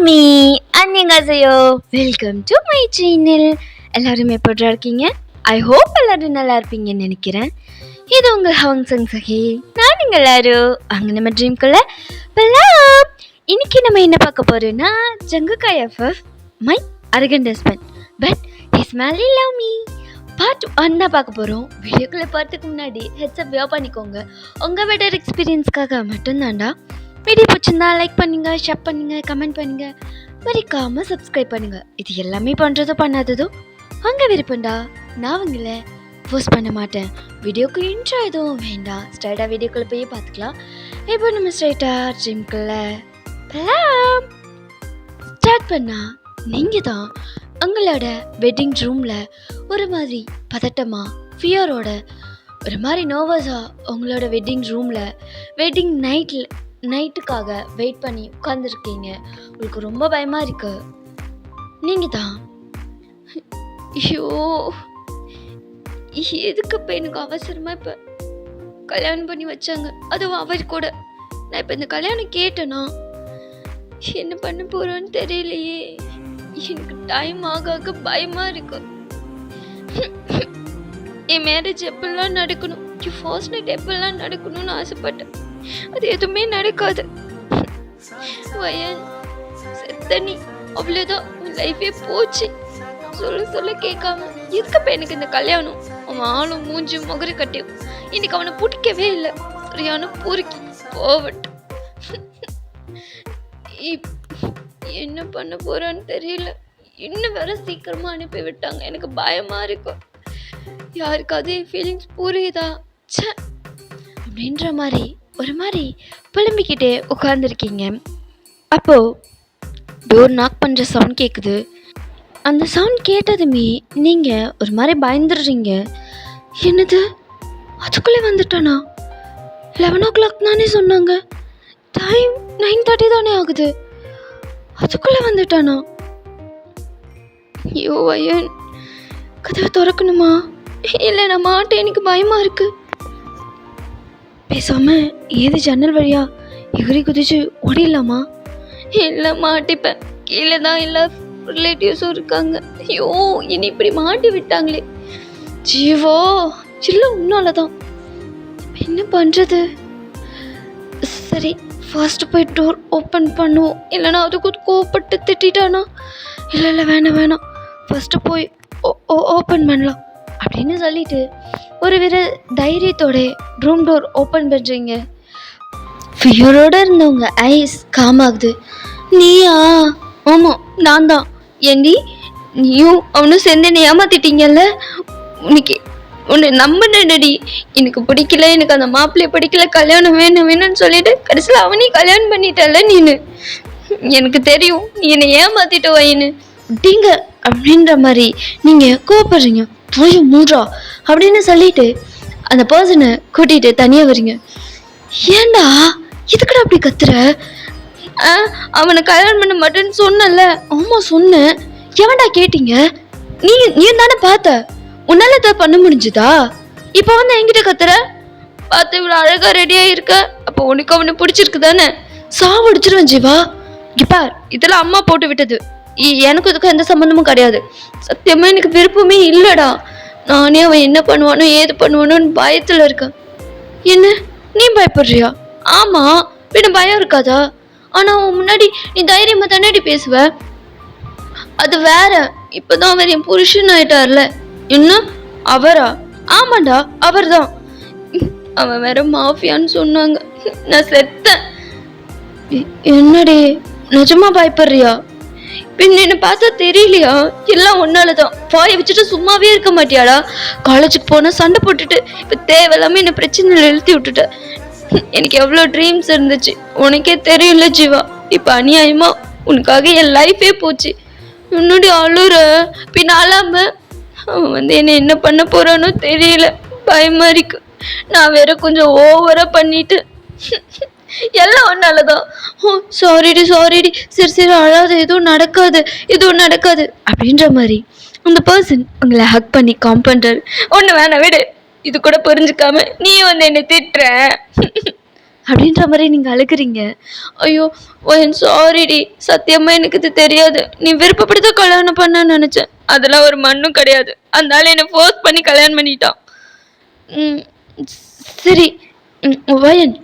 Me அன்னியங்காசையோ welcome to my channel. எல்லாரும் எப்படி இருக்கீங்க? ஐ ஹோப் எல்லாரும் நல்லா இருப்பீங்கன்னு நினைக்கிறேன். இது உங்கள் ஹவங் சங் சகி. நான் நீங்கள் எல்லாரும் அங்கே நம்ம ட்ரீம்குள்ள பலாம். இன்னைக்கு நம்ம என்ன பார்க்க போறோம்னா ஜங்குகா FF my arrogant husband but his மேலி லவ் மீ பார்ட் 1 தான் பார்க்க போகிறோம். வீடியோக்குள்ளே பார்த்துக்கு முன்னாடி ஹெட்ஸ்அப் வியோ பண்ணிக்கோங்க. உங்கள் பெட்டர் எக்ஸ்பீரியன்ஸ்க்காக மட்டும்தான்டா. வீடியோ பிடிச்சிருந்தா லைக் பண்ணுங்க, ஷேர் பண்ணுங்க, கமெண்ட் பண்ணுங்க, மறக்காம சப்ஸ்கிரைப் பண்ணுங்க. இது எல்லாமே பண்ணுறதோ பண்ணாததோ அங்கே விருப்பம்டா. நான் உங்களை போஸ்ட் பண்ண மாட்டேன். வீடியோக்கு இன்ட்ரோ எதுவும் வேண்டாம். ஸ்ட்ரைட்டாக வீடியோக்குள்ளே போய் பார்த்துக்கலாம். இப்போ நம்ம ஸ்ட்ரைட்டாக ட்ரீம்குள்ளே போகலாம். ஸ்டார்ட் பண்ணா நீங்கள் தான் உங்களோட வெட்டிங் ரூமில் ஒரு மாதிரி பதட்டமாக ஃபியரோட ஒரு மாதிரி நர்வஸாக உங்களோட வெட்டிங் ரூமில் வெட்டிங் நைட்டுக்காக வெயிட் பண்ணி உட்காந்துருக்கீங்க. உங்களுக்கு ரொம்ப பயமாக இருக்கு. நீங்கள் தான் ஐயோ எதுக்கு இப்போ எனக்கு அவசரமாக இப்போ கல்யாணம் பண்ணி வச்சாங்க, அதுவும் அவர் கூட. நான் இப்போ இந்த கல்யாணம் கேட்டேன்னா என்ன பண்ண போகிறோன்னு தெரியலையே. எனக்கு டைம் ஆக பயமாக இருக்கு. என் மேரேஜ் எப்பெல்லாம் நடக்கணும், என் ஃபர்ஸ்ட் நைட் எப்பெல்லாம் நடக்கணும்னு ஆசைப்பட்டேன். அது எதுவுமே நடக்காது. வயன் செத்தனி அவ்வளோதான், லைஃபே போச்சு. சொல்ல கேட்காம எதுக்கப்ப எனக்கு இந்த கல்யாணம். அவன் ஆளும் மூஞ்சி முகரி கட்டியும் இன்னைக்கு அவனை பிடிக்கவே இல்லை. சரியான பொறுக்கி போவட்டு. என்ன பண்ண போறான்னு தெரியல. இன்னும் வேற சீக்கிரமா அனுப்பி விட்டாங்க. எனக்கு பயமா இருக்கும். யாருக்காவது என் ஃபீலிங்ஸ் புரியுதா அப்படின்ற மாதிரி ஒரு மாதிரி புலம்பிக்கிட்டே உட்காந்துருக்கீங்க. அப்போது டோர் நாக் பண்ணுற சவுண்ட் கேட்குது. அந்த சவுண்ட் கேட்டதுமே நீங்கள் ஒரு மாதிரி பயந்துடுறீங்க. என்னது, அதுக்குள்ளே வந்துட்டானா? 11 o'clock தானே சொன்னாங்க, டைம் 9:30 தானே ஆகுது. அதுக்குள்ளே வந்துட்டானா? ஐயோ ஐயன், கதவை திறக்கணுமா? இல்லை நான் மாட்டேன், எனக்கு பயமாக இருக்குது. பேசாம ஏது ஜன்னல் வழியா எகிரி குதிச்சு ஓடிடலாமா? இல்லை மாட்டிப்பேன். கீழே தான் எல்லா ரிலேட்டிவ்ஸும் இருக்காங்க. ஐயோ என்னை இப்படி மாட்டி விட்டாங்களே. ஜீவோ இல்லை, உன்னால தான். என்ன பண்ணுறது? சரி, ஃபர்ஸ்ட் போய் டோர் ஓப்பன் பண்ணுவோம். இல்லைனா அதுக்கு கோவப்பட்டு திட்டானா? இல்லை வேணாம், ஃபர்ஸ்ட்டு போய் ஓப்பன் பண்ணலாம் அப்படின்னு சொல்லிட்டு ஒரு வித தைரியத்தோட ரூம் டோர் ஓப்பன் பண்ணுறீங்க. ஃபியரோடு இருந்தவங்க ஐஸ் காம் ஆகுது. நீயா? ஆமாம் நான் தான். ஏண்டி நீயும் அவனும் சேர்ந்து என்னை ஏமாத்திட்டீங்கல்ல. உன்னை நம்பினடி. எனக்கு பிடிக்கல, எனக்கு அந்த மாப்பிள்ளைய பிடிக்கல, கல்யாணம் வேணும்னு சொல்லிட்டு கடைசியில் அவனையும் கல்யாணம் பண்ணிட்டல நீனு. எனக்கு தெரியும் நீ என்னை ஏமாத்திட்ட வைன்னு அப்படின்ற மாதிரி நீங்கள் கோவப்படுறீங்க. போய் மூட்ரா அப்படின்னு சொல்லிட்டு அந்த பர்சனை கூட்டிகிட்டு தனியாக வரீங்க. ஏண்டா எதுக்குடா அப்படி கத்துற? அவனை கல்யாணம் பண்ண மாட்டேன்னு சொன்னல. ஆமாம் சொன்னேன். எவன்டா கேட்டீங்க? நீ தானே பார்த்த. உன்னால தான் பண்ண முடிஞ்சுதா? இப்போ வந்து என்கிட்ட கத்துற? பார்த்து இவ்வளோ அழகாக ரெடியாக இருக்க, அப்போ உனக்கு அவனை பிடிச்சிருக்கு தானே? சாவடிச்சிருவேன் ஜீவா. பார், இதெல்லாம் அம்மா போட்டு விட்டது. எனக்கு இதுக்கு எந்த சம்மந்தமும் கிடையாது. சத்தியமா எனக்கு விருப்பமே இல்லைடா. நானே அவன் என்ன பண்ணுவானோ ஏது பண்ணுவானோன்னு பயத்தில் இருக்கேன். என்ன நீ பயப்படுறியா? ஆமா, பின்ன பயம் இருக்காதா? ஆனா அவன் முன்னாடி நீ தைரியமா தானேடி பேசுவ. அது வேற. இப்பதான் அவர் என் புருஷன் ஆயிட்டார்ல. என்ன அவரா? ஆமாண்டா அவர் தான். அவன் வேற மாஃபியான்னு சொன்னாங்க. நான் செத்தேன். என்னடி நிஜமா பயப்படுறியா? பின்ன என்ன பார்த்தா தெரியலையா? எல்லாம் ஒன்னாலதான். வாயை வச்சுட்டு சும்மாவே இருக்க மாட்டியாடா? காலேஜுக்கு போனா சண்டை போட்டுட்டு இப்ப தேவையில்லாம என்ன பிரச்சனையில எழுத்தி விட்டுட்ட. எனக்கு எவ்வளவு ட்ரீம்ஸ் இருந்துச்சு உனக்கே தெரியல ஜீவா. இப்ப அநியாயமா உனக்காக என் லைஃபே போச்சு. முன்னாடி அழுற பின் அழாம அவன் வந்து என்ன பண்ண போறானோ தெரியல. பயமா இருக்கு. நான் வேற கொஞ்சம் ஓவரா பண்ணிட்டு எல்லாம் ஒன்னாலதான். ஓ சாரிடி சரி அழாது, எதுவும் நடக்காது அப்படின்ற மாதிரி அந்த பர்சன் உங்களை ஹக் பண்ணி காம் பண்றாரு. ஒன்று வேணாம் விடு, இது கூட புரிஞ்சுக்காம நீ வந்து என்னை திட்டுற. அப்படின்ற மாதிரி நீங்கள் அழுகுறீங்க. ஐயோ ஒயன் சாரிடி, சத்தியமாக எனக்கு இது தெரியாது. நீ விருப்பப்படி தான் கல்யாணம் பண்ணன்னு நினச்சேன். அதெல்லாம் ஒரு மண்ணும் கிடையாது. அதனால என்னை ஃபோர்ஸ் பண்ணி கல்யாணம் பண்ணிட்டான். ம் சரி. வயன்,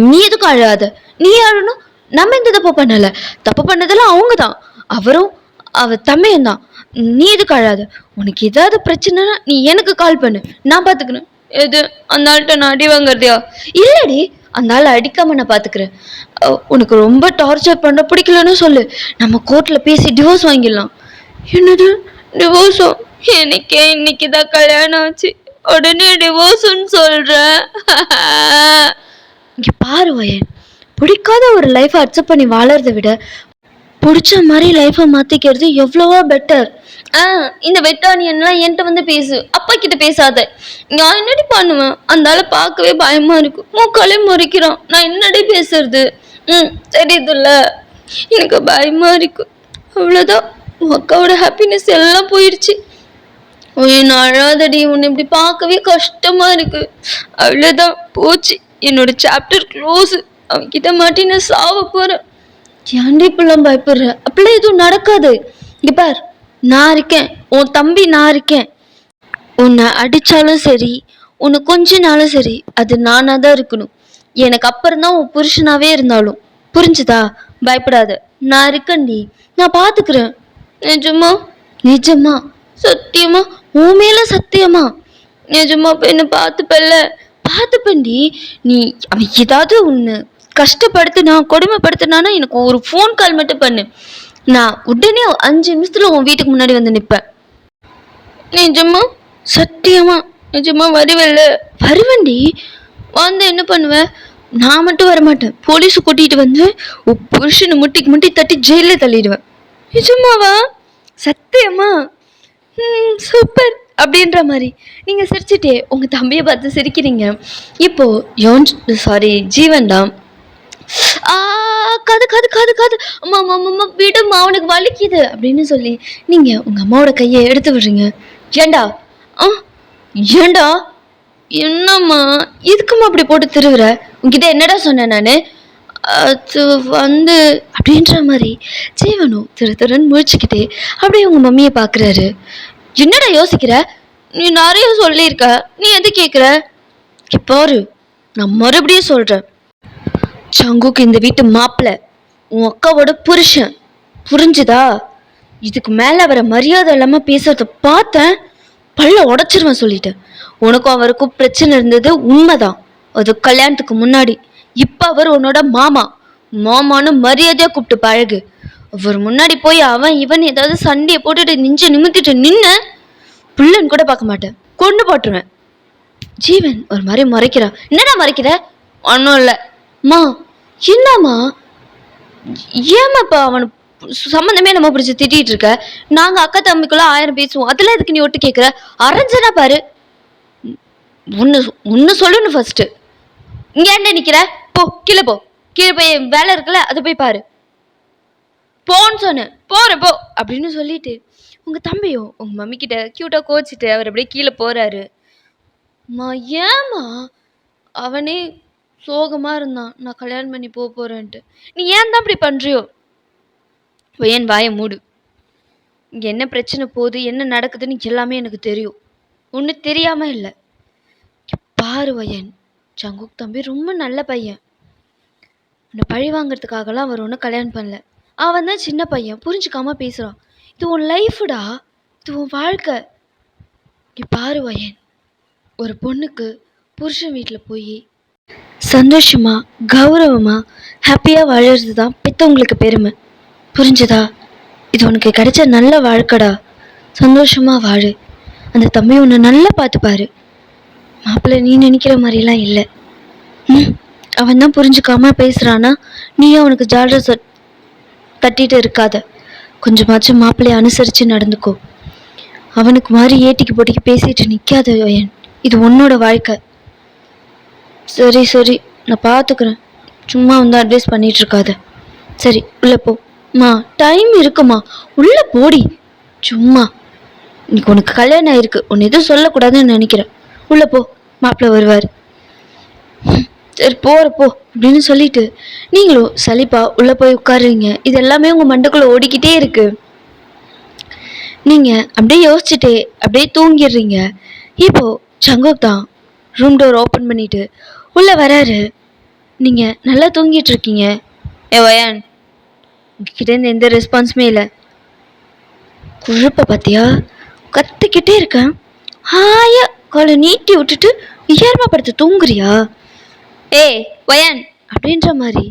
நீ எதுக்கும் அழாத. நீ அழணும். நம்ம எந்த தப்பு பண்ணல. தப்பு பண்ணதெல்லாம் அவங்க தான். அவரும் அவ தம்பியும் தான். நீ எதுக்கு அழாத. உனக்கு ஏதாவது பிரச்சனைனா நீ எனக்கு கால் பண்ணு, நான் பாத்துக்கிறேன். எது அந்த ஆள்கிட்ட நான் அடி வாங்குறதையா? இல்லடி, அந்த ஆள் அடிக்காம நான் பாத்துக்கிறேன். உனக்கு ரொம்ப டார்ச்சர் பண்ண பிடிக்கலன்னு சொல்லு, நம்ம கோர்ட்ல பேசி டிவோர்ஸ் வாங்கிடலாம். என்னது டிவோர்ஸோ? எனக்கே இன்னைக்குதான் கல்யாணம் ஆச்சு, உடனே டிவோர்ஸ்ன்னு சொல்றேன். இங்க பாரு வயன், பிடிக்காத ஒரு லைஃப்பை அக்செப்ட் பண்ணி வாழறதை விட பிடிச்ச மாதிரி லைஃப்பை மாற்றிக்கிறது எவ்வளவோ பெட்டர். இந்த வெட்டானியன்லாம் என்கிட்ட வந்து பேசு, அப்பா கிட்ட பேசாத. நான் என்னடி பண்ணுவேன்? அந்த ஆளை பார்க்கவே பயமா இருக்கு, மூக்காலே முறைக்கிறான். நான் என்னடி பேசுறது? தெரியுதுல்ல, எனக்கு பயமா இருக்கு. அவ்வளோதான், உன் அக்காவோட ஹாப்பினஸ் எல்லாம் போயிடுச்சு. நான் அழாதடி, உன்னை இப்படி பார்க்கவே கஷ்டமா இருக்கு. அவ்வளோதான், போச்சு, என்னோட சாப்டர் க்ளோஸ். அவன்கிட்ட மாட்டி நான் சாவ போறேன். ஏன்டி இப்பெல்லாம் பயப்படுற? அப்படிலாம் எதுவும் நடக்காது. இங்க பார், நான் இருக்கேன், உன் தம்பி நான் இருக்கேன். உன்னை அடிச்சாலும் சரி, உன்னை கொஞ்ச நாளும் சரி, அது நானா தான் இருக்கணும். எனக்கு அப்புறம் தான் உன் புருஷனாவே இருந்தாலும். புரிஞ்சுதா? பயப்படாத, நான் இருக்கேன்டி, நான் பாத்துக்கிறேன். நிஜமா? நிஜமா? சத்தியமா? உன் மேல சத்தியமா? நிஜமா? என்ன பார்த்துப்பல்ல? பார்த்துப்பண்டி. நீ அவன் ஏதாவது உன்னை கஷ்டப்படுத்தினா, கொடுமைப்படுத்தினானா எனக்கு ஒரு ஃபோன் கால் மட்டும் பண்ணு. நான் உடனே 5 நிமிஷத்துல உன் வீட்டுக்கு முன்னாடி வந்து நிற்பேன். நிஜமா? சத்தியமா? நிஜமா வருவல்ல? வருவண்டி. வந்து என்ன பண்ணுவேன்? நான் மட்டும் வரமாட்டேன், போலீஸை கூட்டிகிட்டு வந்து உன் புருஷனை முட்டிக்கு முட்டி தட்டி ஜெயிலில் தள்ளிடுவேன். நிஜமாவா? சத்தியமா? சூப்பர் அப்படின்ற மாதிரி நீங்கள் சிரிச்சுட்டே உங்கள் தம்பியை பார்த்து சிரிக்கிறீங்க. இப்போது ஜீவன் தான், காது காது காது காது, அம்மா அம்மா அம்மா விடுமா, அவனுக்கு வலிக்குது அப்படின்னு சொல்லி நீங்கள் உங்கள் அம்மாவோட கையை எடுத்து விடுறீங்க. ஏண்டா? ஏண்டா? என்னம்மா இதுக்குமா அப்படி போட்டு திருவுற? உங்ககிட்ட என்னடா சொன்னேன் நான்? அது வந்து அப்படின்ற மாதிரி ஜீவனும் திருன்னு முழிச்சுக்கிட்டே அப்படியே உங்கள் மம்மியை பார்க்குறாரு. என்னடா யோசிக்கிற? நீ நிறைய சொல்லியிருக்க, நீ எது கேட்குற? பாரு, நான் மறுபடியும் சொல்கிறேன், சங்குக்கு இந்த வீட்டு மாப்பிள்ள, உன் அக்காவோட புருஷன். புரிஞ்சுதா? இதுக்கு மேலே அவரை மரியாதை இல்லாமல் பேசுறத பார்த்தேன், பல்ல உடச்சிருவேன் சொல்லிட்டேன். உனக்கும் அவருக்கும் பிரச்சனை இருந்தது உண்மைதான், அது கல்யாணத்துக்கு முன்னாடி. இப்போ அவர் உன்னோட மாமா. மாமான்னு மரியாதையாக கூப்பிட்டு பழகு. அவர் முன்னாடி போய் அவன் இவன் ஏதாவது சண்டையை போட்டுட்டு நெஞ்ச நிமித்திட்டு நின்ன, பிள்ளைன்னு கூட பார்க்க மாட்டேன், கொண்டு போட்டுருவேன். ஜீவன் ஒரு மாதிரி மறைக்கிறான். என்னடா மறைக்கிற? ஒன்றும் இல்லை. மா என்னம்மா? ஏமாப்பா அவனை சம்மந்தமே நம்ம பிடிச்சி திட்டிகிட்டு இருக்க? நாங்கள் அக்கா தம்பிக்குள்ள 1000 பேசுவோம், அதெல்லாம் எதுக்கு நீ ஒட்டு கேட்குற? அரைஞ்சனா பாரு. ஒன்று சொல்லணும் ஃபர்ஸ்ட்டு. இங்கே ஏன்டா நிற்கிற? போ கீழே போ, கீழே போய் வேலை இருக்குல்ல, அதை போய் பாரு. போன்னு சொன்னேன், போகிறேன் போ அப்படின்னு சொல்லிட்டு உங்கள் தம்பியும் உங்கள் மம்மி கிட்ட க்யூட்டாக கோச்சிட்டு அவர் அப்படியே கீழே போகிறாரு. மா ஏம்மா? அவனே சோகமாக இருந்தான், நான் கல்யாணம் பண்ணி போகிறேன்ட்டு. நீ ஏன் தான் அப்படி பண்ணுறியோ? ஏன் வாயை மூடு. இங்கே என்ன பிரச்சனை போகுது, என்ன நடக்குதுன்னு எல்லாமே எனக்கு தெரியும். ஒன்றும் தெரியாமல் இல்லை. பாரு வயன், சங்குக் தம்பி ரொம்ப நல்ல பையன். உன்னை பழி வாங்கிறதுக்காகலாம் அவர் ஒன்றும் கல்யாணம் பண்ணல. அவன் தான் சின்ன பையன், புரிஞ்சுக்காம பேசுகிறான். இது உன் லைஃப்டா, இது உன் வாழ்க்கை. இங்கே பாரு வயன், ஒரு பொண்ணுக்கு புருஷன் வீட்டில் போய் சந்தோஷமாக கௌரவமாக ஹாப்பியாக வாழறது தான் பெற்றவங்களுக்கு பெருமை. புரிஞ்சுதா? இது உனக்கு கிடைச்ச நல்ல வாழ்க்கைடா, சந்தோஷமாக வாழு. அந்த தம்பி உன்னை நல்லா பார்த்துப்பாரு. மாப்பிள்ளை நீ நினைக்கிற மாதிரிலாம் இல்லை. அவன் தான் புரிஞ்சுக்காம பேசுகிறான்னா நீயும் அவனுக்கு ஜாலரை தட்டிட்டு இருக்காத. கொஞ்சமாச்சும் மாப்பிள்ளையை அனுசரித்து நடந்துக்கோ. அவனுக்கு மாதிரி ஏட்டிக்கு போட்டிக்கு பேசிட்டு நிற்காத வயன், இது உன்னோட வாழ்க்கை. சரி சரி, நான் பார்த்துக்கிறேன், சும்மா வந்து அட்வைஸ் பண்ணிட்டு இருக்காத. சரி உள்ளே போ. மா டைம் இருக்குமா, உள்ளே போடி. சும்மா இன்னைக்கு உனக்கு கல்யாணம் ஆயிருக்கு, உன்னை எதுவும் சொல்லக்கூடாதுன்னு நினைக்கிறேன். உள்ளே போ, மாப்பிள்ளை வருவார். சரி போகிற போ அப்படின்னு சொல்லிட்டு நீங்களும் சலிப்பா உள்ளே போய் உட்காருறீங்க. இது எல்லாமே உங்கள் மண்டைக்குள்ளே ஓடிக்கிட்டே இருக்கு. நீங்கள் அப்படியே யோசிச்சுட்டே அப்படியே தூங்கிடுறீங்க. இப்போ ஜங்குக் தான் ரூம் டோர் ஓப்பன் பண்ணிட்டு உள்ளே வராரு. நீங்கள் நல்லா தூங்கிட்டு இருக்கீங்க. வயான், உங்ககிட்டேருந்து எந்த ரெஸ்பான்ஸுமே இல்லை. குழப்ப பார்த்தியா, கத்திக்கிட்டே இருக்கேன், ஹாயா காலை நீட்டி விட்டுட்டு உயரமா படுத்து தூங்குறியா? ஏய் வயான் அப்படின்ற மாதிரி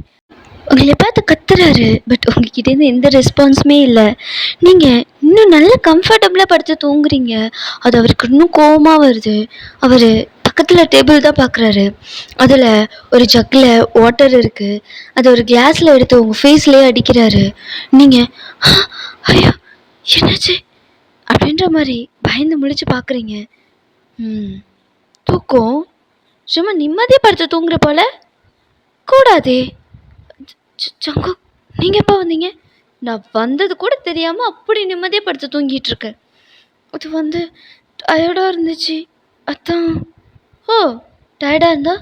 உங்களை பார்த்து கத்துறாரு. பட் உங்ககிட்டேருந்து எந்த ரெஸ்பான்ஸுமே இல்லை. நீங்கள் இன்னும் நல்ல கம்ஃபர்டபுளாக படுத்து தூங்குறீங்க. அது அவருக்கு இன்னும் கோவமாக வருது. அவர் பக்கத்தில் டேபிள் தான் பார்க்குறாரு. அதில் ஒரு ஜக்கில் வாட்டர் இருக்குது. அதை ஒரு கிளாஸில் எடுத்து உங்கள் ஃபேஸ்லேயே அடிக்கிறாரு. நீங்கள் ஐயோ என்னாச்சு அப்படின்ற மாதிரி பயந்து முழிச்சு பார்க்குறீங்க. தூக்கம் சும்மா நிம்மதியாக படுத்து தூங்குற போல கூடாதே. ஜங்குக், நீங்கள் எப்போ வந்தீங்க? நான் வந்தது கூட தெரியாமல் அப்படி நிம்மதியாக படுத்து தூங்கிட்டு இருக்கேன். அது டயர்டாக இருந்துச்சு, அதான். ஓ, டயர்டாக இருந்தா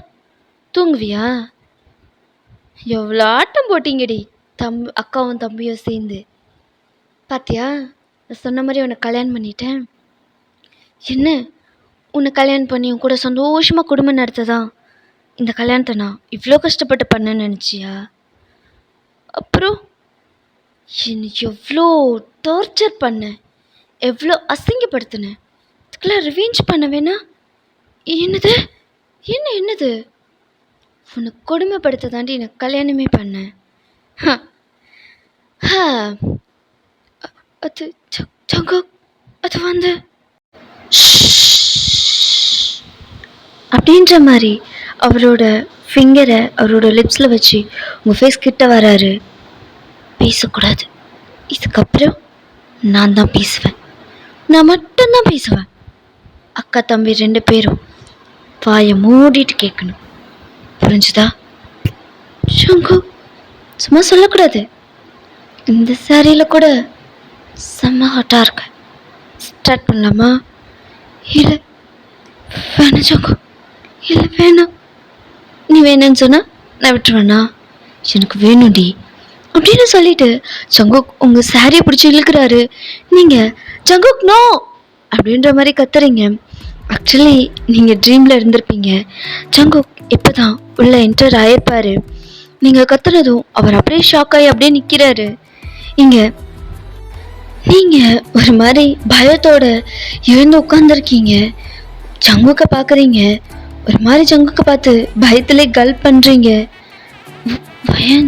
தூங்குவியா? எவ்வளோ ஆட்டம் போட்டிங்கடி அக்காவும் தம்பியும் சேர்ந்து. பாத்தியா, நான் சொன்ன மாதிரி உன்னை கல்யாணம் பண்ணிட்டேன். என்ன, உன்னை கல்யாணம் பண்ணி உன் கூட சந்தோஷமாக குடும்பம் நடத்ததான் இந்த கல்யாணத்தை நான் இவ்வளோ கஷ்டப்பட்டு பண்ணேன்னு நினச்சியா? அப்புறம் என்னை எவ்வளோ டார்ச்சர் பண்ணேன், எவ்வளோ அசிங்கப்படுத்தினேன். இதுக்கெல்லாம் ரிவெஞ்ச் பண்ண வேணா? என்னது என்னது உன்னை கொடுமைப்படுத்த தாண்டி எனக்கு கல்யாணமே பண்ணேன். அது ஜங்குக், அது அப்படின்ற மாதிரி அவரோட ஃபிங்கரை அவரோட லிப்ஸில் வச்சு உங்கள் ஃபேஸ் கிட்ட வராரு. பேசக்கூடாது, இதுக்கப்புறம் நான் தான் பேசுவேன், நான் மட்டும்தான் பேசுவேன். அக்கா தம்பி 2 பேரும் வாயை மூடிட்டு கேட்கணும், புரிஞ்சுதா? ஜங்கு, சும்மா சொல்லக்கூடாது. இந்த சாரியில் கூட செம்ம ஹாட்டாக இருக்கு. ஸ்டார்ட் பண்ணலாமா? இல்லை வேணாம் ஜங்கு, இல்லை வேணாம். நீ வேணும்னு சொன்னால் நான் விட்டுருவேண்ணா? எனக்கு வேணும்டி அப்படின்னு சொல்லிட்டு ஜங்குக் உங்கள் சாரியை பிடிச்சி இழுக்கிறாரு. நீங்கள் ஜங்குக் நோ அப்படின்ற மாதிரி கத்துறீங்க. ஆக்சுவலி நீங்கள் ட்ரீமில் இருந்திருப்பீங்க. ஜங்குக் இப்போ தான் உள்ளே என்டர் ஆயிருப்பார். நீங்கள் கத்துனதும் அவர் அப்படியே ஷாக் ஆகி அப்படியே நிற்கிறாரு. இங்கே நீங்கள் ஒரு மாதிரி பயத்தோட எழுந்து உட்காந்துருக்கீங்க. ஜங்குக்கை பார்க்குறீங்க. ஒரு மாதிரி ஜங்குக்கை பார்த்து பயத்திலே கல் பண்ணுறீங்க. பயன்,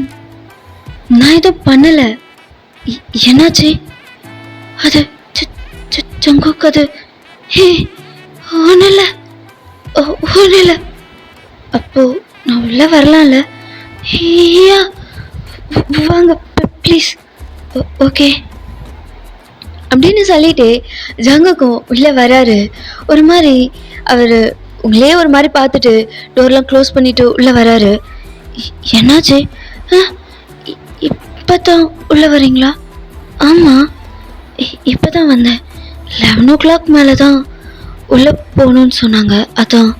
நான் எதுவும் பண்ணலை, என்னாச்சு? அது ஜங்குக், அது ஒன்றும் இல்லை. அப்போ நான் உள்ளே வரலாம்ல? ஐயா வாங்க ப்ளீஸ். ஓகே அப்படின்னு சொல்லிட்டு ஜங்குக்கும் உள்ளே வராரு. ஒரு மாதிரி அவர் உங்களே ஒரு மாதிரி பார்த்துட்டு டோர்லாம் க்ளோஸ் பண்ணிட்டு உள்ளே வராரு. என்னாச்சு? இப்போ தான் உள்ளே வரீங்களா? ஆமாம், இப்போ தான் வந்தேன். 11 o'clock மேலே தான் உள்ளே போகணுன்னு சொன்னாங்க, அதான்.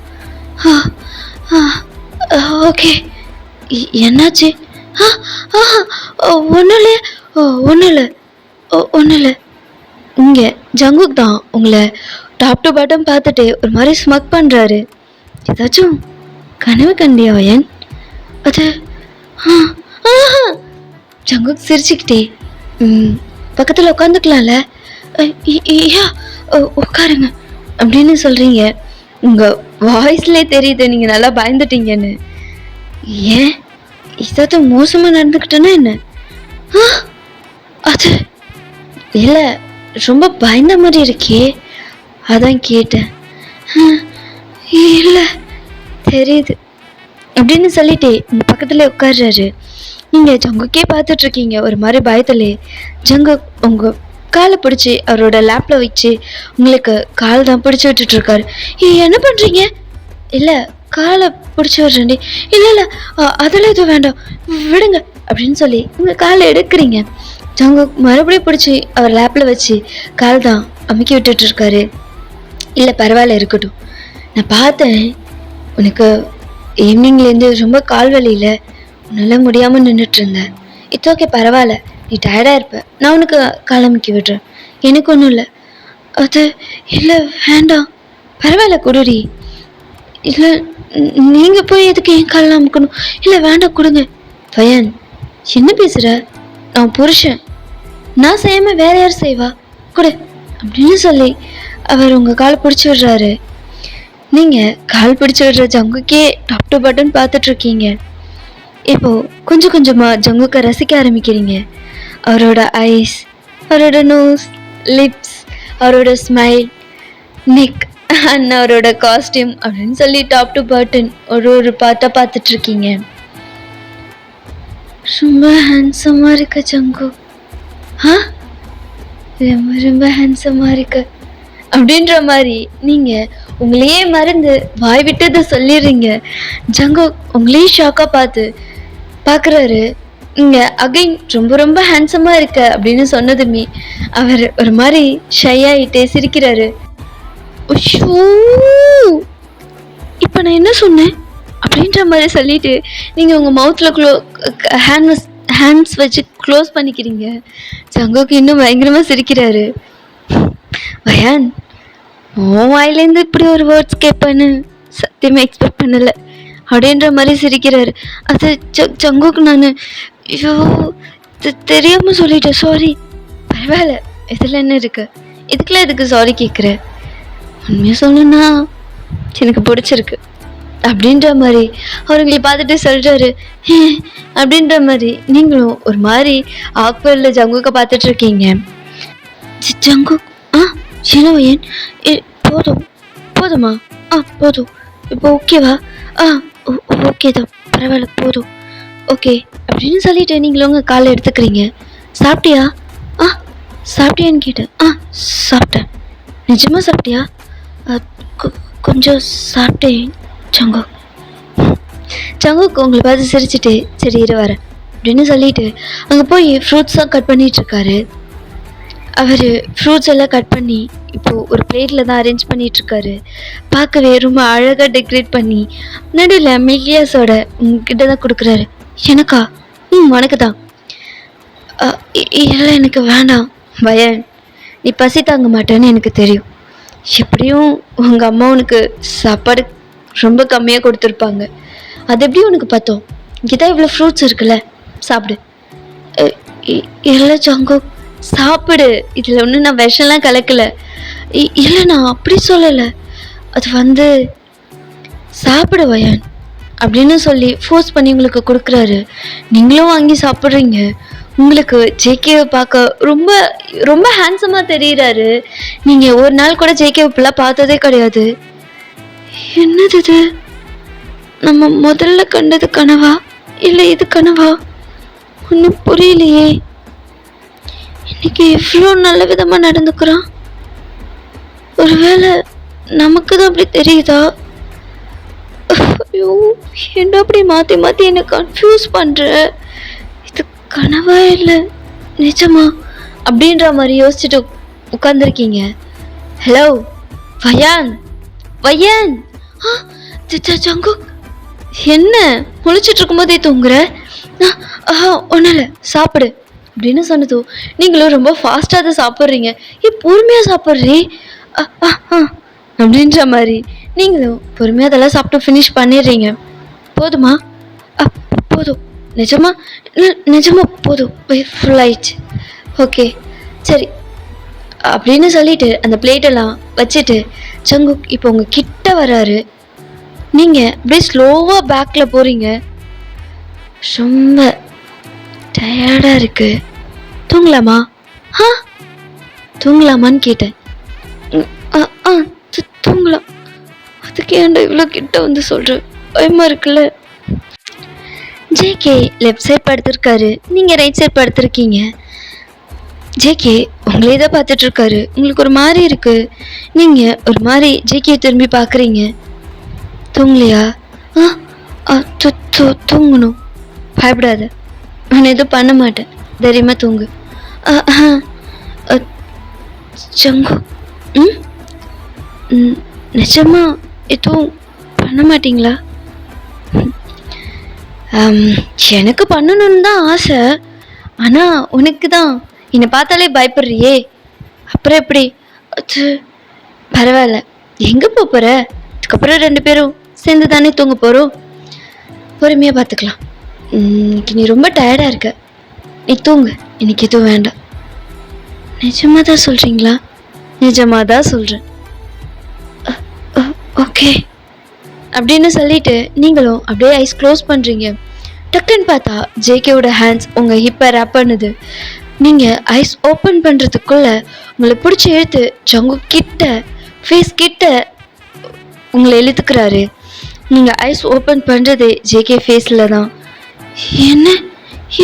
ஓகே, என்னாச்சு? ஒன்றும் இல்லை. இங்கே ஜங்குக் தான் உங்களை டாப் டு பாட்டம் பார்த்துட்டு ஒரு மாதிரி ஸ்மக் பண்ணுறாரு. ஏதாச்சும் கனவு கண்டியா வயன்? அது ஜங்குக் சிரிச்சுக்கிட்டே, பக்கத்தில் உட்காந்துக்கலாம்ல? ஐயா உட்காருங்க அப்படின்னு சொல்கிறீங்க. உங்கள் வாய்ஸ்லேயே தெரியுது நீங்கள் நல்லா பயந்துட்டீங்கன்னு. ஏன், ஏதாவது மோசமாக நடந்துக்கிட்டேன்னா என்ன? அது இல்லை, ரொம்ப பயந்த மாதிரி இருக்கே, அதான் கேட்டேன். இல்லை தெரியுது அப்படின்னு சொல்லிட்டு உங்கள் பக்கத்தில் உட்கார்றாரு. நீங்கள் ஜங்குக்கே பார்த்துட்ருக்கீங்க ஒரு மாதிரி பயத்திலே. ஜங்குக் உங்கள் காலை பிடிச்சி அவரோட லேப்பில் வச்சு உங்களுக்கு கால் தான் பிடிச்சி விட்டுட்ருக்காரு. என்ன பண்ணுறீங்க? இல்லை காலை பிடிச்சி விட்றேன்டி. இல்லை அதெல்லாம் எதுவும் வேண்டாம், விடுங்க அப்படின்னு சொல்லி உங்கள் காலை எடுக்கிறீங்க. ஜங்குக் மறுபடியும் பிடிச்சி அவர் லேப்பில் வச்சு கால் தான் அமுக்கி விட்டுட்ருக்காரு. இல்லை பரவாயில்ல இருக்கட்டும், நான் பார்த்தேன் உனக்கு ஈவினிங்லேருந்து ரொம்ப கால் வலியில் உன்னால் முடியாமல் நின்றுட்டு இருந்தேன். இட்ஸ் ஓகே, பரவாயில்ல, நீ டயர்டாக இருப்ப, நான் உனக்கு காலமிக்கி விடுறேன், எனக்கு ஒன்றும் இல்லை. அது இல்லை, வேண்டாம், பரவாயில்ல குடுடி. இல்லை, நீங்கள் போய் எதுக்கு என் காலில் அமுக்கணும்? இல்லை வேண்டாம், கொடுங்க. பையன், என்ன பேசுகிற? நான் புருஷன், நான் செய்யாமல் வேற யார் செய்வா? கொடு அப்படின்னு சொல்லி அவர் உங்கள் காலை பிடிச்சி விடுறாரு. நீங்கள் கால் பிடிச்சி விடுற ஜங்குக்கே டாப் டு பட்டன் பார்த்துட்ருக்கீங்க. இப்போது கொஞ்சம் கொஞ்சமாக ஜங்குக்கை ரசிக்க ஆரம்பிக்கிறீங்க. அவரோட ஐஸ், அவரோட நோஸ், லிப்ஸ், அவரோட ஸ்மைல், நெக் அண்ட் அவரோட காஸ்டியூம் அப்படின்னு சொல்லி டாப் டு பட்டன் ஒரு பார்ட்டாக பார்த்துட்ருக்கீங்க. ரொம்ப ஹேண்ட்ஸமாக இருக்க ஜங்கு. ரொம்ப ரொம்ப ஹேண்ட்ஸமாக இருக்கு அப்படின்ற மாதிரி நீங்கள் உங்களையே மறந்து வாய் விட்டதை சொல்லிடுறீங்க. ஜங்கு உங்களையே ஷாக்காக பார்க்குறாரு. இங்கே அகைன் ரொம்ப ரொம்ப ஹேண்ட்ஸமாக இருக்க அப்படின்னு சொன்னதுமே அவர் ஒரு மாதிரி ஷையாகிட்டே சிரிக்கிறாரு. இப்போ நான் என்ன சொன்னேன் அப்படின்ற மாதிரி சொல்லிட்டு நீங்கள் உங்கள் மவுத்தில் ஹேண்ட்ஸ் வச்சு க்ளோஸ் பண்ணிக்கிறீங்க. ஜங்குக்கு இன்னும் பயங்கரமாக சிரிக்கிறாரு. வயான், உன் வாயிலேருந்து இப்படி ஒரு வேர்ட்ஸ் கேட்பேன்னு சத்தியமாக எக்ஸ்பெக்ட் பண்ணலை அப்படின்ற மாதிரி சிரிக்கிறாரு. அது ஜங்குக்கு நான் ஐயோ தெரியாமல் சொல்லிட்டேன், சாரி. பரவாயில்ல, இதில் என்ன இருக்கு, இதுக்கெல்லாம் எதுக்கு சாரி கேட்குற? உண்மையாக சொல்லணும்னா எனக்கு பிடிச்சிருக்கு அப்படின்ற மாதிரி அவருங்களை பார்த்துட்டு சொல்கிறாரு. அப்படின்ற மாதிரி நீங்களும் ஒரு மாதிரி ஆக்வர்டில் ஜங்குக்கை பார்த்துட்டு இருக்கீங்க. ஜங்கு, சின்ன பையன், போதுமா? போதும், இப்போ ஓகேவா? ஓகே தான், பரவாயில்ல, போதும், ஓகே அப்படின்னு சொல்லிட்டு நீங்களும் உங்கள் காலை எடுத்துக்கிறீங்க. சாப்பிட்டியா? சாப்பிட்டியான்னு கேட்டேன். சாப்பிட்டேன். நிஜமாக சாப்பிட்டியா? கொஞ்சம் சாப்பிட்டேன் ஜங்கு. ஜங்குக்கு உங்களை பார்த்து சிரிச்சுட்டு சரி இரு வரேன் அப்படின்னு சொல்லிட்டு அங்கே போய் ஃப்ரூட்ஸாக கட் பண்ணிகிட்ருக்காரு. அவர் ஃப்ரூட்ஸ் எல்லாம் கட் பண்ணி இப்போது ஒரு பிளேட்டில் தான் அரேஞ்ச் பண்ணிகிட்ருக்காரு. பார்க்கவே ரொம்ப அழகாக டெக்கரேட் பண்ணி நடுவில் மில்கியாஸோட உங்ககிட்ட தான் கொடுக்குறாரு. எனக்கா? உனக்கு தான். இல்லை எனக்கு வேண்டாம் பையன், நீ பசி தாங்க மாட்டேன்னு எனக்கு தெரியும். எப்படியும் உங்கள் அம்மா உனக்கு சாப்பாடு ரொம்ப கம்மியாக கொடுத்துருப்பாங்க, அது எப்படி உனக்கு பார்த்தோம்? இங்கே தான் இவ்வளோ ஃப்ரூட்ஸ் இருக்குல்ல, சாப்பிடு. இல்லை ஜங்கு, சாப்பிடு, இதில் ஒன்றும் நான் விஷம்லாம் கலக்கலை. இல்லை நான் அப்படி சொல்லலை, அது சாப்பிடு வயன் அப்படின்னு சொல்லி ஃபோர்ஸ் பண்ணி உங்களுக்கு கொடுக்குறாரு. நீங்களும் வாங்கி சாப்பிட்றீங்க. உங்களுக்கு ஜேகேவை பார்க்க ரொம்ப ரொம்ப ஹேண்ட்ஸமாக தெரிகிறாரு. நீங்கள் ஒரு நாள் கூட ஜேகேவை இப்பெல்லாம் பார்த்ததே கிடையாது. என்னது இது? நம்ம முதல்ல கண்டது கனவா இல்லை இது கனவா? ஒன்றும் புரியலையே. இன்னைக்கு எவ்வளோ நல்ல விதமாக நடந்துக்கிறான். ஒருவேளை நமக்கு தான் அப்படி தெரியுதா? ஐயோ, என்ன அப்படி மாற்றி மாற்றி என்னை கன்ஃபியூஸ் பண்ணுற? இது கனவா இல்லை நிஜமா அப்படின்ற மாதிரி யோசிச்சுட்டு உட்காந்துருக்கீங்க. Hello Wayan, Wayan. ஜங்கு, என்ன முழிச்சிட்டு இருக்கும்போதே தூங்குற? ஒன்றும் இல்லை, சாப்பிடு அப்படின்னு சொன்னதும் நீங்களும் ரொம்ப ஃபாஸ்ட்டாக அதை சாப்பிட்றீங்க. பொறுமையாக சாப்பிட்றீ அப்படின்ற மாதிரி நீங்களும் பொறுமையாக அதெல்லாம் சாப்பிட்டு ஃபினிஷ் பண்ணிடுறீங்க. போதுமா? போதும், நிஜமா போதும், ஃபுல் ஆயிடுச்சு, ஓகே சரி அப்படின்னு சொல்லிட்டு அந்த பிளேட்டெல்லாம் வச்சுட்டு ஜங்குக் இப்போ உங்கள் கிட்ட வராரு. நீங்கள் அப்படியே ஸ்லோவாக பேக்கில் போகிறீங்க. ரொம்ப டயர்டாக இருக்கு, தூங்கலாமா? தூங்கலாமான்னு கேட்டேன். தூங்கலாம். அதுக்கு ஏன்டா இவ்வளோ கிட்ட வந்து சொல்கிற? பயமாக இருக்குல்ல. ஜேகே லெஃப்ட் சைட் படுத்திருக்காரு, நீங்கள் ரைட் சைட் படுத்திருக்கீங்க. ஜேகே உங்களே தான் பார்த்துட்ருக்காரு. உங்களுக்கு ஒரு மாதிரி இருக்குது. நீங்கள் ஒரு மாதிரி ஜேகே திரும்பி பார்க்குறீங்க. தூங்கலையா? தூங்கணும், பயப்படாத, நான் எதுவும் பண்ண மாட்டேன், தைரியமாக தூங்கு. ஜங்கு, நிஜமா எதுவும் பண்ண மாட்டிங்களா? ஆம், எனக்கு பண்ணணும்னு தான் ஆசை. ஆனால் உனக்கு தான் என்னை பார்த்தாலே பயப்படுறியே, அப்புறம் எப்படி? அது பரவாயில்ல. எங்கே போகிற? அதுக்கப்புறம் 2 பேரும் சேர்ந்து தானே தூங்க போகிறோம். பொறுமையாக பார்த்துக்கலாம். இன்னைக்கு நீ ரொம்ப டயர்டாக இருக்க, நீ தூங்கு. இன்னைக்கு எதுவும் வேண்டாம். நிஜமாக தான் சொல்கிறீங்களா? நிஜமாக தான் சொல்கிறேன். ஓகே அப்படின்னு சொல்லிட்டு நீங்களும் அப்படியே ஐஸ் க்ளோஸ் பண்ணுறீங்க. டக்குன்னு பார்த்தா ஜேகேவோட ஹேண்ட்ஸ் உங்கள் ஹிப்பை ரேப் பண்ணுது. நீங்கள் ஐஸ் ஓப்பன் பண்ணுறதுக்குள்ளே உங்களை பிடிச்சி இழுத்து ஜங்கு கிட்ட ஃபேஸ் கிட்ட உங்களை இழுத்துக்கிறாரு. நீங்கள் ஐஸ் ஓப்பன் பண்ணுறது ஜேகே ஃபேஸில் தான். என்ன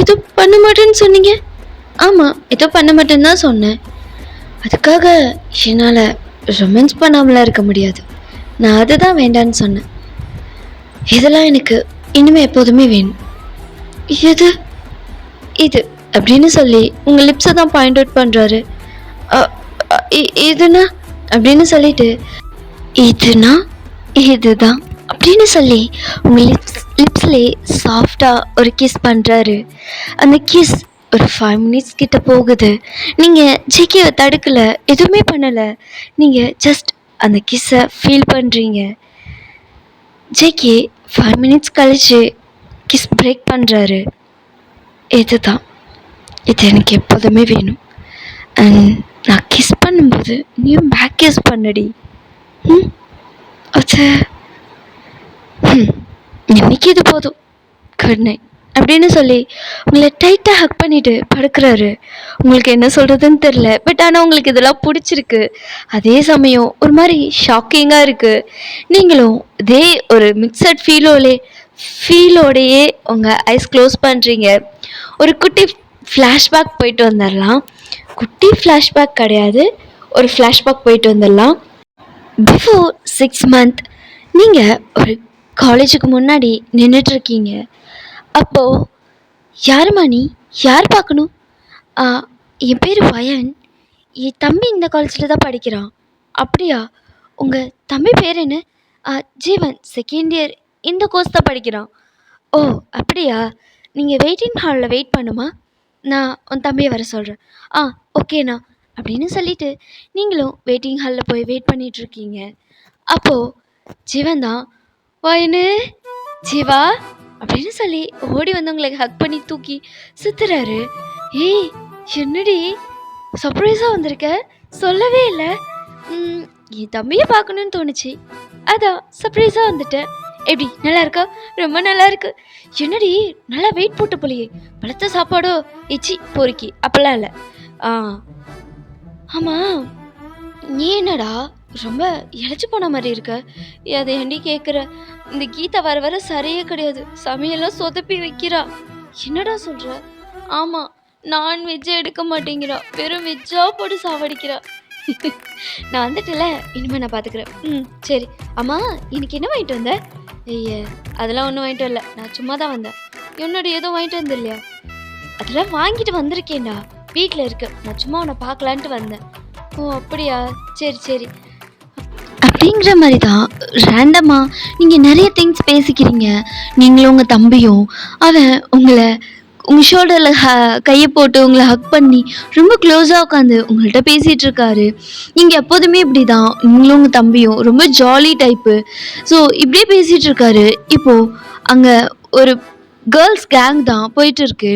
ஏதோ பண்ண மாட்டேன்னு சொன்னீங்க? ஆமாம், ஏதோ பண்ண மாட்டேன்னு தான் சொன்னேன். அதுக்காக என்னால் ரொமான்ஸ் பண்ணாமலாம் இருக்க முடியாது. நான் அதை தான் வேண்டான்னு சொன்னேன். இதெல்லாம் எனக்கு இனிமேல் எப்போதுமே வேணும். எது? இது அப்படின்னு சொல்லி உங்கள் லிப்ஸை தான் பாயிண்ட் அவுட் பண்ணுறாரு. இதுனா அப்படின்னு சொல்லிட்டு, இதுனா இதுதான் அப்படின்னு சொல்லி உங்கள் லிப்ஸ்லேயே சாஃப்டாக ஒரு கிஸ் பண்ணுறாரு. அந்த கிஸ் ஒரு 5 மினிட்ஸ் கிட்ட போகுது. நீங்கள் ஜிகேவை தடுக்கலை, எதுவுமே பண்ணலை. நீங்கள் ஜஸ்ட் அந்த கிஸ்ஸை ஃபீல் பண்ணுறீங்க. ஜேகே 5 மினிட்ஸ் கழிச்சு கிஸ் பிரேக் பண்ணுறாரு. இதுதான், இது எனக்கு எப்போதுமே வேணும். அண்ட் நான் கிஸ் பண்ணும்போது நீயும் பேக் கிஸ் பண்ணடி. அது இன்னைக்கு இது போதும், குட் நைட் அப்படின்னு சொல்லி உங்களை டைட்டாக ஹக் பண்ணிட்டு படுக்கிறாரு. உங்களுக்கு என்ன சொல்கிறதுன்னு தெரில, பட் ஆனால் உங்களுக்கு இதெல்லாம் பிடிச்சிருக்கு. அதே சமயம் ஒரு மாதிரி ஷாக்கிங்காக இருக்குது. நீங்களும் இதே ஒரு மிக்சட் ஃபீலோடையே உங்கள் ஐஸ் க்ளோஸ் பண்ணுறீங்க. ஒரு குட்டி ஃப்ளாஷ்பேக் போயிட்டு வந்துடலாம். குட்டி ஃப்ளாஷ்பேக் கிடையாது, ஒரு ஃப்ளாஷ்பேக் போயிட்டு வந்துடலாம். பிஃபோர் 6 மந்த் நீங்கள் ஒரு காலேஜுக்கு முன்னாடி நின்றுட்டுருக்கீங்க. அப்போது யாருமா நீ? யார் பார்க்கணும்? என் பேர் வயன், என் தம்பி இந்த காலேஜில் தான் படிக்கிறான். அப்படியா? உங்கள் தம்பி பேர் என்ன? ஜீவன், செகண்ட் இயர் இந்த கோர்ஸ் தான் படிக்கிறான். ஓ அப்படியா? நீங்கள் வெயிட்டிங் ஹாலில் வெயிட் பண்ணுமா, நான் உன் தம்பியை வர சொல்கிறேன். ஓகேண்ணா அப்படின்னு சொல்லிவிட்டு நீங்களும் வெயிட்டிங் ஹாலில் போய் வெயிட் பண்ணிகிட்ருக்கீங்க. அப்போது ஜீவன் தான், வயனு ஜீவா அப்படின்னு சொல்லி ஓடி வந்து உங்களை ஹக் பண்ணி தூக்கி சுற்றுறாரு. ஏய் என்னடி சர்ப்ரைஸாக வந்திருக்க, சொல்லவே இல்லை. என் தம்பியை பார்க்கணுன்னு தோணுச்சு, அதான் சர்ப்ரைஸாக வந்துட்டேன். எப்படி, நல்லா இருக்கா? ரொம்ப நல்லா இருக்கு. என்னடி நல்லா வெயிட் போட்டு போலியே, பழத்த சாப்பாடோ? எச்சி பொறுக்கி அப்பெல்லாம் இல்லை. ஆமாம், நீ என்னடா ரொம்ப இழைச்சி போன மாதிரி இருக்க? அதை ஏண்டி கேட்குற? இந்த கீதா வர வர சரியே கிடையாது, சமையெல்லாம் சொதப்பி வைக்கிறா. என்னடா சொல்கிற? ஆமாம், நான்வெஜ்ஜே எடுக்க மாட்டேங்கிறா, வெறும் வெஜ்ஜாக போட்டு சாவடிக்கிறா. நான் வந்துட்டல, இனிமேல் நான் பார்த்துக்கிறேன். சரி. ஆமாம், இன்னைக்கு என்ன வாங்கிட்டு வந்த? ஐய அதெல்லாம் ஒன்றும் வாங்கிட்டு வரல, நான் சும்மா தான் வந்தேன். என்னோட ஏதோ வாங்கிட்டு வந்த இல்லையா? அதெல்லாம் வாங்கிட்டு வந்திருக்கேன்டா, வீட்டில் இருக்கு. நான் சும்மா உன்னை பார்க்கலான்ட்டு வந்தேன். ஓ அப்படியா, சரி சரி அப்படிங்கிற மாதிரி தான் ரேண்டமாக நீங்கள் நிறைய திங்ஸ் பேசிக்கிறீங்க. நீங்களும் உங்கள் தம்பியும். அவன் உங்கள் ஷோல்டரில் கையை போட்டு உங்களை ஹக் பண்ணி ரொம்ப க்ளோஸாக உட்காந்து உங்கள்கிட்ட பேசிகிட்டு இருக்காரு. நீங்கள் எப்போதுமே இப்படி தான், நீங்களும் உங்கள் தம்பியும் ரொம்ப ஜாலி டைப்பு. ஸோ இப்படியே பேசிகிட்டு இருக்காரு. இப்போது அங்கே ஒரு கேர்ள்ஸ் கேங் தான் போயிட்டு இருக்கு.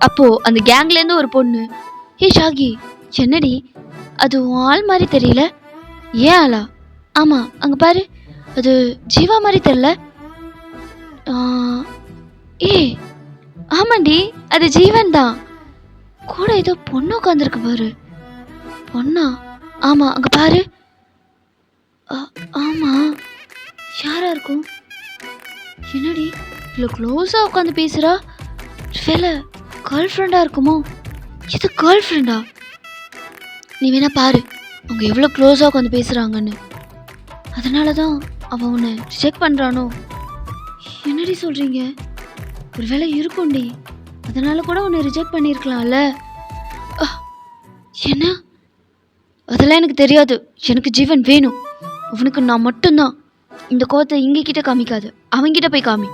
அப்போது அந்த கேங்லேருந்து ஒரு பொண்ணு, ஏ ஷாகி என்னடி அது ஆள் மாதிரி தெரியல? ஏன் ஆளா? ஆமாம் அங்கே பாரு, அது ஜீவா மாதிரி தெரியல. ஏ ஆமாண்டி, அது ஜீவன் தான். கூட ஏதோ பொண்ணு உட்காந்துருக்கு பாரு. பொண்ணா? ஆமாம் அங்கே பாரு. ஆமாம், யாரா இருக்கும்? என்னடி இவ்வளோ க்ளோஸாக உட்காந்து பேசுகிறா? வேலை கேர்ள் ஃப்ரெண்டாக இருக்குமோ? இது கேர்ள் ஃப்ரெண்டா? நீ வேணா பாரு அவங்க எவ்வளோ க்ளோஸாக உட்காந்து பேசுகிறாங்கன்னு. அதனால தான் அவன் உன்னை ரிஜெக்ட் பண்ணுறானோ? என்னடி சொல்கிறீங்க? ஒரு வேளை இருக்கும்டி, அதனால கூட உன்னை ரிஜெக்ட் பண்ணியிருக்கலாம்ல. என்ன? அதெல்லாம் எனக்கு தெரியாது. எனக்கு ஜீவன் வேணும். அவனுக்கு நான் மட்டும்தான். இந்த கோவத்தை இங்ககிட்ட காமிக்காது, அவன்கிட்ட போய் காமி.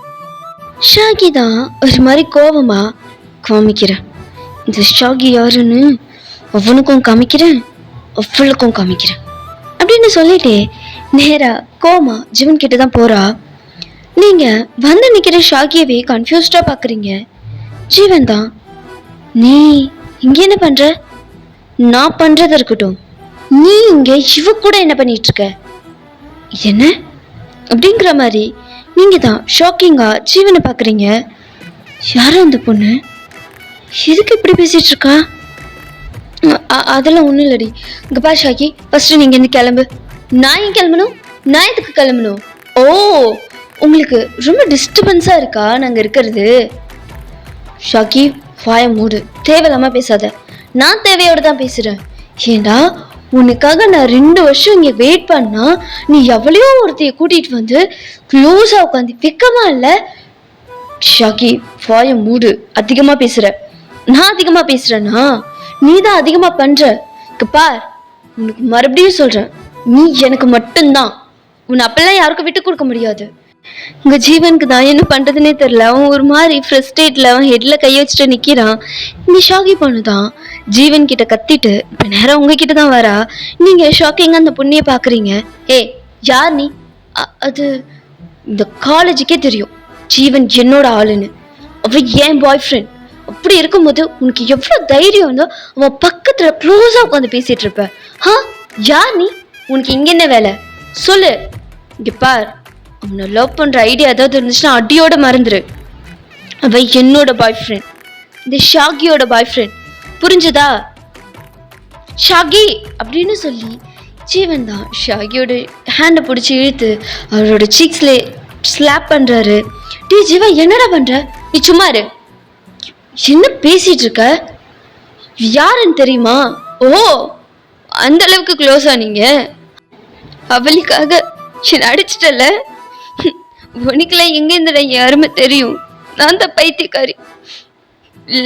ஷாகி தான் ஒரு மாதிரி கோவமா காமிக்கிறேன். இந்த ஷாகி யாருன்னு அவனுக்கும் காமிக்கிறேன், அவளுக்கும் காமிக்கிறேன் அப்படின்னு சொல்லிட்டு நேரா கோமா ஜீவன் கிட்ட தான் போறா. நீங்க வந்து நிக்கிற ஷாகியவே கன்ஃபியூஸ்டா பாக்குறீங்க. ஜீவன் தான், நீ இங்க என்ன பண்ற? நான் பண்றது இருக்கட்டும், நீ இங்க இவ கூட என்ன பண்ணிட்டு இருக்க? என்ன அப்படிங்கிற மாதிரி நீங்க தான் ஷாக்கிங்கா ஜீவனை பாக்குறீங்க. யாரும் அந்த பொண்ணு எதுக்கு இப்படி பேசிட்டு இருக்கா? அதெல்லாம் ஒண்ணும் இல்லடி. இங்க பா ஷாக்கி, ஃபர்ஸ்ட் நீங்க இருந்து கிளம்பு. நான் ஏன் கிளம்பணும்? நான் எதுக்கு கிளம்பணும்? ஓ, உங்களுக்கு ரொம்ப டிஸ்டர்பன்ஸா இருக்கா நாங்க இருக்கிறது? ஷாக்கி வாய மூடு, தேவையில்லாம பேசாத. நான் தேவையோட தான் பேசுறேன். ஏண்டா உனக்காக நான் 2 வருஷம் இங்க வெயிட் பண்ணா நீ எவ்வளையோ ஒருத்தைய கூட்டிட்டு வந்து க்ளோஸா உட்காந்து வெக்கமா இல்ல? ஷாக்கி வாய மூடு, அதிகமா பேசுற. நான் அதிகமா பேசுறேன்னா நீ தான் அதிகமா பண்ற. பார், உனக்கு மறுபடியும் சொல்றேன், நீ எனக்கு மட்டும்தான். உன்னை அப்பெல்லாம் யாருக்கும் விட்டு கொடுக்க முடியாது. உங்க ஜீவனுக்கு தான் என்ன பண்றதுன்னே தெரியல. அவன் ஒரு மாதிரி ஃப்ரஸ்ட்ரேட்ல அவன் ஹெட்ல கைய வச்சுட்டு நிக்கிறான். இந்த ஷாக்கி பொண்ணுதான் ஜீவன் கிட்ட கத்திட்டு இப்ப நேரம் உங்ககிட்ட தான் வரா. நீங்க ஷாக்கிங்கா அந்த பொண்ணைய பாக்குறீங்க. ஏ யார் நீ? அது இந்த காலேஜுக்கே தெரியும் ஜீவன் என்னோட ஆளுன்னு. அவ ஏன் பாய் ஃப்ரெண்ட். அப்படி இருக்கும்போது உனக்கு எவ்வளவு தைரியம் இருந்தோ அவன் பக்கத்துல க்ளோஸா உட்காந்து பேசிட்டு இருப்ப. யார் நீ? உனக்கு இங்க என்ன வேலை சொல்லு. இங்க பார், அவனை லவ் பண்ற ஐடியா ஏதாவது இருந்துச்சுன்னா அடியோட மறந்துரு. அவ என்னோட பாய் ஃப்ரெண்ட், இந்த ஷாகியோட பாய் ஃப்ரெண்ட், புரிஞ்சுதா? ஷாகி அப்படின்னு சொல்லி ஜீவன் தான் ஷாகியோட ஹேண்டை பிடிச்சி இழுத்து அவரோட சீக்ஸ்ல ஸ்லாப் பண்றாரு. டீ ஜீவா, என்னடா பண்ற நீ? சும்மா இரு. என்ன பேசிட்டு இருக்க? யாருன்னு தெரியுமா? ஓ, அந்த அளவுக்கு க்ளோஸா நீங்க? அவளுக்காக என்ன அடிச்சிட்டல. உனக்குலாம் எங்க இருந்த யாருமே தெரியும். நான் தான் பைத்தியக்காரி.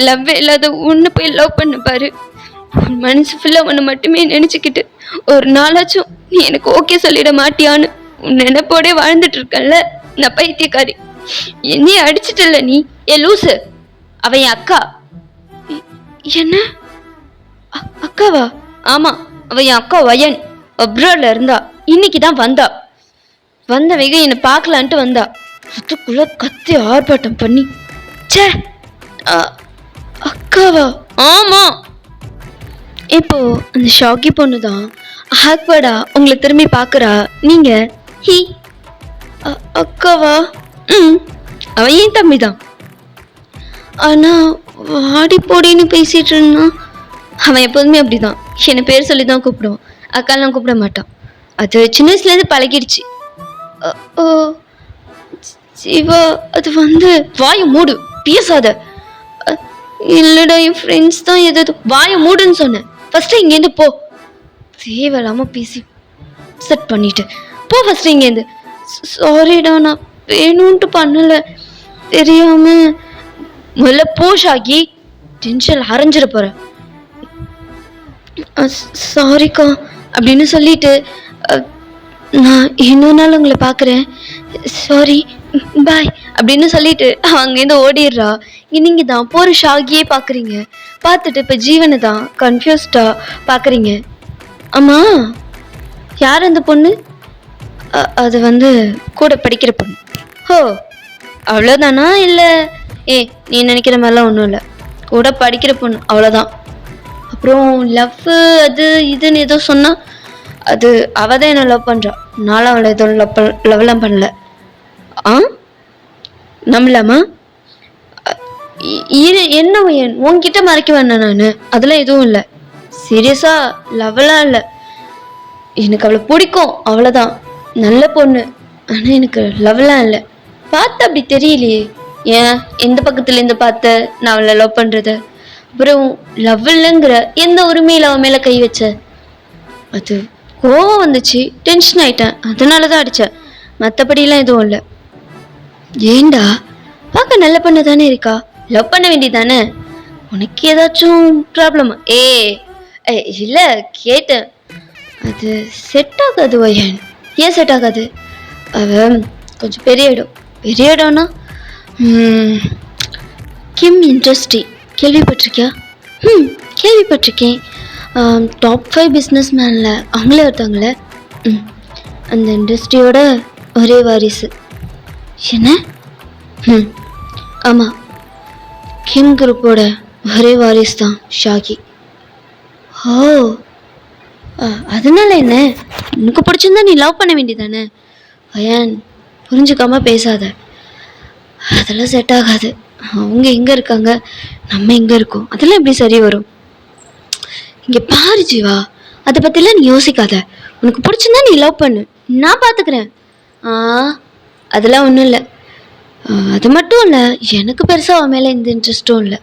லவ் இல்லாத உன்னை போய் லவ் பண்ண பாரு. உன் மனசு ஃபுல்லா உன்னை மட்டுமே நினைச்சுக்கிட்டு ஒரு நாளாச்சும் நீ எனக்கு ஓகே சொல்லிட மாட்டியான்னு உன் நினைப்போட வாழ்ந்துட்டு இருக்கல. நான் பைத்தியக்காரி. என்னைய அடிச்சிட்டல நீ. ஏ லூசு, அவ என் அக்கா. என்ன அக்காவா? ஆமா, அவ என் அக்கா வயன். அப்ராட்ல இருந்தா, இன்னைக்குதான் வந்தா. வந்த வேக என்னை பார்க்கலான்ட்டு வந்தா. அதுக்குள்ள கத்தி ஆர்ப்பாட்டம் பண்ணி. சே, அக்காவா? ஆமா. இப்போ அந்த ஷாக்கி பொண்ணுதான் ஆக்வர்டா உங்களை திரும்பி பாக்குறா. நீங்க ஹி அக்காவா? அவன் ஏன் தம்பி தான். ஆனா வாடி போடின்னு பேசிட்டு இருந்தான். அவன் எப்போதுமே அப்படிதான், என்னை பேர் சொல்லி தான் கூப்பிடுவான், அக்காலாம் கூப்பிட மாட்டான். அது சின்ன வயசுலேருந்து பழகிடுச்சு. ஓ ஜீவா, அது வந்து வாய மூடு, பேசாத. இல்லடா, என் ஃப்ரெண்ட்ஸ் தான் எதாவது. வாய மூடுன்னு சொன்னேன். ஃபர்ஸ்ட் இங்கேருந்து போ. தேவையில்லாம பேசி செட் பண்ணிட்டு போ ஃபர்ஸ்ட் இங்கேருந்து. சாரிடா, நான் வேணும்ட்டு பண்ணல, தெரியாம. முதல்ல போ ஷாகி, டென்ஷன் அரைஞ்சிட போற. சாரிக்கா அப்படின்னு சொல்லிட்டு நான் இன்னொரு நாள் உங்களை பார்க்குறேன், சாரி பாய் அப்படின்னு சொல்லிட்டு அங்கேருந்து ஓடிடுறா. நீங்க தான் போற ஷாகியே பார்க்குறீங்க. பார்த்துட்டு இப்போ ஜீவனை தான் கன்ஃபியூஸ்டா பார்க்குறீங்க. ஆமா, யார் அந்த பொண்ணு? அது வந்து கூட படிக்கிற பொண்ணு. ஓ, அவ்வளோதானா? இல்லை நீ நினைக்கிற மாதிரிலாம் ஒன்றும் இல்லை, கூட படிக்கிற பொண்ணு, அவ்வளோதான். அப்புறம் லவ் அது இதுன்னு ஏதோ சொன்னா, அது அவ தான் என்ன லவ் பண்ணுறா. நானும் அவளை ஏதோ லவ்லாம் பண்ணல. நம்பலாமா? என்ன உன்கிட்ட மறைக்க வேணாம் நான், அதெல்லாம் எதுவும் இல்லை. சீரியஸா லவ்லாம் இல்லை. எனக்கு அவளை பிடிக்கும், அவ்வளோதான். நல்ல பொண்ணு, ஆனால் எனக்கு லவ்லாம் இல்லை. பார்த்த அப்படி தெரியலையே. ஏன் எந்த பக்கத்துலேருந்து பார்த்த நான் அவளை லவ் பண்ணுறது? அப்புறம் லவ் இல்லைங்கிற எந்த உரிமையில் அவன் மேலே கை வச்ச? அது கோவம் வந்துச்சு, டென்ஷன் ஆயிட்டேன், அதனால தான் அடித்தேன். மற்றபடிலாம் எதுவும் இல்லை. ஏண்டா, பார்க்க நல்ல பொண்ணு தானே இருக்கா, லவ் பண்ண வேண்டியதானே? உனக்கு ஏதாச்சும் ப்ராப்ளமா? இல்லை கேட்டேன். அது செட் ஆகாது வயன். ஏன் செட் ஆகாது? அவ கொஞ்சம் பெரிய இடம்னா ம், கிம் இண்டஸ்ட்ரி கேள்விப்பட்டிருக்கியா? ம், கேள்விப்பட்டிருக்கேன். டாப் 5 பிஸ்னஸ் மேனில் அவங்களே ஒருத்தவங்கள. ம், அந்த இண்டஸ்ட்ரியோட ஒரே வாரிசு. என்ன? ம், ஆமாம், கிம் குரூப்போட ஒரே வாரிசு தான் ஷாகி. ஓ, அதனால என்ன? உனக்கு பிடிச்சிருந்தா நீ லவ் பண்ண வேண்டியதானே? அயன், புரிஞ்சுக்காம பேசாத. அதெல்லாம் செட் ஆகாது. அவங்க எங்கே இருக்காங்க, நம்ம எங்கே இருக்கோம், அதெல்லாம் எப்படி சரி வரும்? இங்கே பாரு ஜீவா, அதை பற்றிலாம் நீ யோசிக்காத. உனக்கு பிடிச்சிருந்தா நீ லவ் பண்ணு, நான் பார்த்துக்கிறேன். ஆ, அதெல்லாம் ஒன்றும் இல்லை. அது மட்டும் இல்லை, எனக்கு பெருசாக அவன் மேலே எந்த இன்ட்ரெஸ்ட்டும் இல்லை.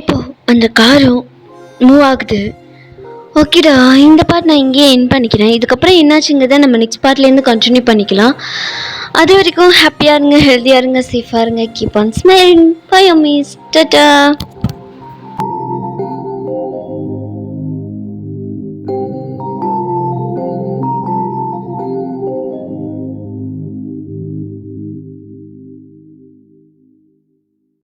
இப்போ அந்த காரும் மூவ் ஆகுது. ஓகேடா, இந்த பார்ட் நான் இங்கேயே என் பண்ணிக்கிறேன். இதுக்கப்புறம் என்னாச்சுங்கிறத நம்ம நெக்ஸ்ட் பார்ட்லேருந்து கண்டினியூ பண்ணிக்கலாம். அது வரைக்கும் ஹாப்பியாக இருங்க, ஹெல்த்தியாக இருங்க, சேஃபாக இருங்க. Keep on smiling. பை அம்மீஸ். டாடா.